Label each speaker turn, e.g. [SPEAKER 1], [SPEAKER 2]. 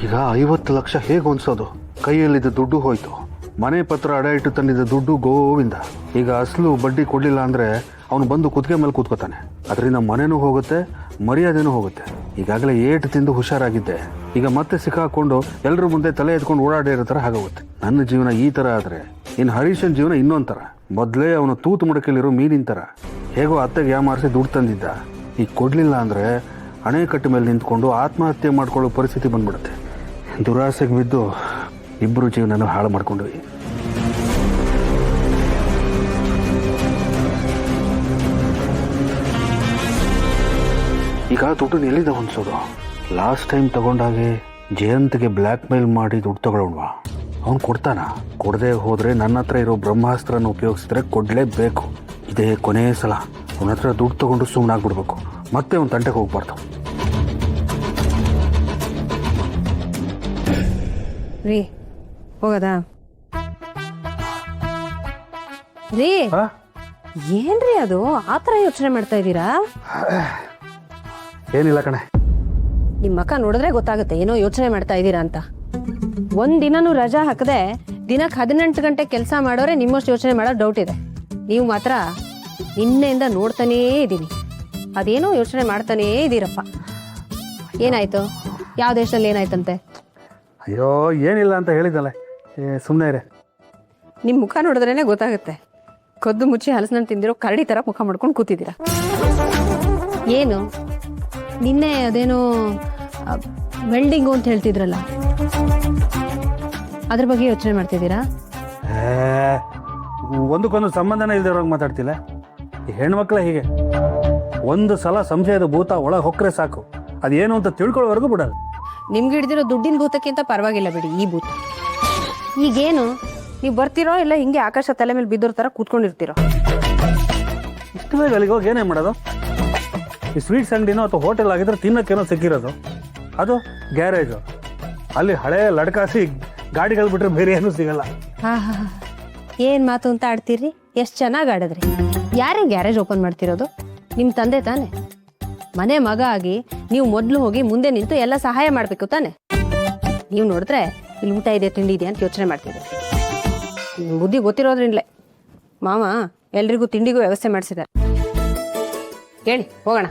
[SPEAKER 1] ಈಗ 50 ಲಕ್ಷ ಹೇಗೆ ಹೊಂದ್ಸೋದು? ಕೈಯಲ್ಲಿದ್ದ ದುಡ್ಡು ಹೋಯ್ತು, ಮನೆ ಪತ್ರ ಅಡ ಇಟ್ಟು ತಂದಿದ್ದ ದುಡ್ಡು ಗೋವಿಂದ. ಈಗ ಅಸಲು ಬಡ್ಡಿ ಕೊಡಲಿಲ್ಲ ಅಂದರೆ ಅವನು ಬಂದು ಕುತ್ತಿಗೆ ಮೇಲೆ ಕೂತ್ಕೋತಾನೆ. ಅದರಿಂದ ಮನೆನೂ ಹೋಗುತ್ತೆ, ಮರ್ಯಾದೆನೂ ಹೋಗುತ್ತೆ. ಈಗಾಗಲೇ ಏಟು ತಿಂದು ಹುಷಾರಾಗಿದ್ದೆ, ಈಗ ಮತ್ತೆ ಸಿಕ್ಕಾಕೊಂಡು ಎಲ್ಲರ ಮುಂದೆ ತಲೆ ಎತ್ಕೊಂಡು ಓಡಾಡಿರೋ ಥರ ಆಗೋಗುತ್ತೆ. ನನ್ನ ಜೀವನ ಈ ಥರ ಆದರೆ ಇನ್ನು ಹರೀಶನ್ ಜೀವನ ಇನ್ನೊಂದು ಥರ. ಮೊದಲೇ ಅವನು ತೂತು ಮುಡಕಲ್ಲಿರೋ ಮೀನಿನ ಥರ. ಹೇಗೋ ಅತ್ತೆಗೆ ಯಾಮಾರಿಸಿ ದುಡ್ಡು ತಂದಿದ್ದ, ಈಗ ಕೊಡಲಿಲ್ಲ ಅಂದರೆ ಅಣೆಕಟ್ಟು ಮೇಲೆ ನಿಂತ್ಕೊಂಡು ಆತ್ಮಹತ್ಯೆ ಮಾಡ್ಕೊಳ್ಳೋ ಪರಿಸ್ಥಿತಿ ಬಂದ್ಬಿಡುತ್ತೆ. ದುರಾಸೆಗೆ ಬಿದ್ದು ಇಬ್ಬರು ಜೀವನನೂ ಹಾಳು ಮಾಡ್ಕೊಂಡ್ವಿ. ಈಗ ದುಡ್ಡನ್ನ ಎಲ್ಲಿಂದ ಹೊಂದಿಸೋದು? ಲಾಸ್ಟ್ ಟೈಮ್ ತಗೊಂಡಾಗೆ ಜಯಂತ್ಗೆ ಬ್ಲ್ಯಾಕ್ ಮೇಲ್ ಮಾಡಿ ದುಡ್ಡು ತಗೊಳ್ಳೋಣವಾ? ಅವ್ನು ಕೊಡ್ತಾನ? ಕೊಡದೆ ಹೋದರೆ ನನ್ನ ಹತ್ರ ಇರೋ ಬ್ರಹ್ಮಾಸ್ತ್ರನ ಉಪಯೋಗಿಸಿದ್ರೆ ಕೊಡಲೇಬೇಕು. ಇದೇ ಕೊನೆಯ ಸಲ ಅವನ ಹತ್ರ ದುಡ್ಡು ತಗೊಂಡು ಸುಮ್ಮನಾಗ್ಬಿಡ್ಬೇಕು, ಮತ್ತೆ ಅವ್ನು ತಂಟೆಗೆ ಹೋಗ್ಬಾರ್ದು.
[SPEAKER 2] ರೀ ಹೋಗದಾ ರೀ? ಏನ್ರಿ ಅದು ಆ ಥರ ಯೋಚನೆ ಮಾಡ್ತಾ ಇದ್ದೀರಾ?
[SPEAKER 1] ಏನಿಲ್ಲ ಕಣೆ,
[SPEAKER 2] ನಿಮ್ಮ ಅಕ್ಕ ನೋಡಿದ್ರೆ ಗೊತ್ತಾಗುತ್ತೆ ಏನೋ ಯೋಚನೆ ಮಾಡ್ತಾ ಇದ್ದೀರಾ ಅಂತ. ಒಂದಿನನೂ ರಜಾ ಹಾಕದೆ ದಿನಕ್ಕೆ 18 ಗಂಟೆ ಕೆಲಸ ಮಾಡೋರೆ ನಿಮ್ಮಷ್ಟು ಯೋಚನೆ ಮಾಡೋದು ಡೌಟ್ ಇದೆ. ನೀವು ಮಾತ್ರ ನಿನ್ನೆಯಿಂದ ನೋಡ್ತಾನೇ ಇದ್ದೀನಿ, ಅದೇನೋ ಯೋಚನೆ ಮಾಡ್ತಾನೇ ಇದ್ದೀರಪ್ಪ. ಏನಾಯ್ತು? ಯಾವ ದೇಶದಲ್ಲಿ ಏನಾಯ್ತಂತೆ?
[SPEAKER 1] ಅಯ್ಯೋ ಏನಿಲ್ಲ ಅಂತ ಹೇಳಿದಲ್ಲ, ಸುಮ್ಮನೆ ಇರೇ.
[SPEAKER 2] ನಿಮ್ಮ ಮುಖ ನೋಡಿದ್ರೇ ಗೊತ್ತಾಗುತ್ತೆ. ಕದ್ದು ಮುಚ್ಚಿ ಹಲಸಿನ ತಿಂದಿರೋ ಕರಡಿ ಥರ ಮುಖ ಮಾಡ್ಕೊಂಡು ಕೂತಿದ್ದೀರಾ. ಏನು ನಿನ್ನೆ ಅದೇನೋ ವೆಲ್ಡಿಂಗು ಅಂತ ಹೇಳ್ತಿದ್ರಲ್ಲ, ಅದ್ರ ಬಗ್ಗೆ ಯೋಚನೆ ಮಾಡ್ತಿದ್ದೀರಾ?
[SPEAKER 1] ಒಂದಕ್ಕೊಂದು ಸಂಬಂಧನೇ ಇಲ್ದಿರೋಂಗೆ ಮಾತಾಡ್ತಿಲ್ಲ. ಈ ಹೆಣ್ಮಕ್ಳ ಹೀಗೆ ಒಂದು ಸಲ ಸಂಶಯದ ಭೂತ ಒಳಗೆ ಹೊಕ್ಕರೆ ಸಾಕು, ಅದೇನು ಅಂತ ತಿಳ್ಕೊಳ್ಳೋವರೆಗೂ ಬಿಡಲ್ಲ.
[SPEAKER 2] ನಿಮ್ಗೆ ಹಿಡಿದಿರೋ ದುಡ್ಡಿನ ಭೂತಕ್ಕಿಂತ ಪರವಾಗಿಲ್ಲ ಬಿಡಿ ಈ ಭೂತ. ಈಗೇನು ನೀವು ಬರ್ತಿರೋ ಇಲ್ಲ ಹಿಂಗೆ ಆಕಾಶ ತಲೆ ಮೇಲೆ ಬಿದ್ದೋರ್ ಥರ ಕೂತ್ಕೊಂಡಿರ್ತೀರೋ?
[SPEAKER 1] ಇಷ್ಟು ಬೇಗ ಅಲ್ಲಿಗೆ ಹೋಗಿ ಏನೇ ಮಾಡೋದು? ಈ ಸ್ವೀಟ್ಸ್ ಅಂಗಡಿನೋ ಅಥವಾ ಹೋಟೆಲ್ ಆಗಿದ್ರೆ ತಿನ್ನೋಕ್ಕೇನೋ ಸಿಕ್ಕಿರೋದು, ಅದು ಗ್ಯಾರೇಜು. ಅಲ್ಲಿ ಹಳೆ ಲಡ್ಕಾಸಿ ಗಾಡಿಗಳು ಬಿಟ್ರೆ ಬೇರೆ ಏನೂ ಸಿಗಲ್ಲ.
[SPEAKER 2] ಹಾ ಏನ್ ಮಾತು ಅಂತ ಆಡ್ತೀರಿ? ಎಷ್ಟು ಚೆನ್ನಾಗಿ ಆಡಿದ್ರಿ. ಯಾರೇ ಗ್ಯಾರೇಜ್ ಓಪನ್ ಮಾಡ್ತಿರೋದು? ನಿಮ್ಮ ತಂದೆ ತಾನೆ. ಮನೆ ಮಗ ಆಗಿ ನೀವು ಮೊದಲು ಹೋಗಿ ಮುಂದೆ ನಿಂತು ಎಲ್ಲ ಸಹಾಯ ಮಾಡಬೇಕು ತಾನೆ. ನೀವು ನೋಡಿದ್ರೆ ಇಲ್ಲಿ ಊಟ ಇದೆ ತಿಂಡಿ ಇದೆ ಅಂತ ಯೋಚನೆ ಮಾಡ್ತಿದ್ರಿ. ಬುದ್ಧಿ ಗೊತ್ತಿರೋದ್ರಿಂದಲೇ ಮಾವ ಎಲ್ರಿಗೂ ತಿಂಡಿಗೂ ವ್ಯವಸ್ಥೆ ಮಾಡಿಸಿದ್ದಾರೆ. ಹೇಳಿ ಹೋಗೋಣ.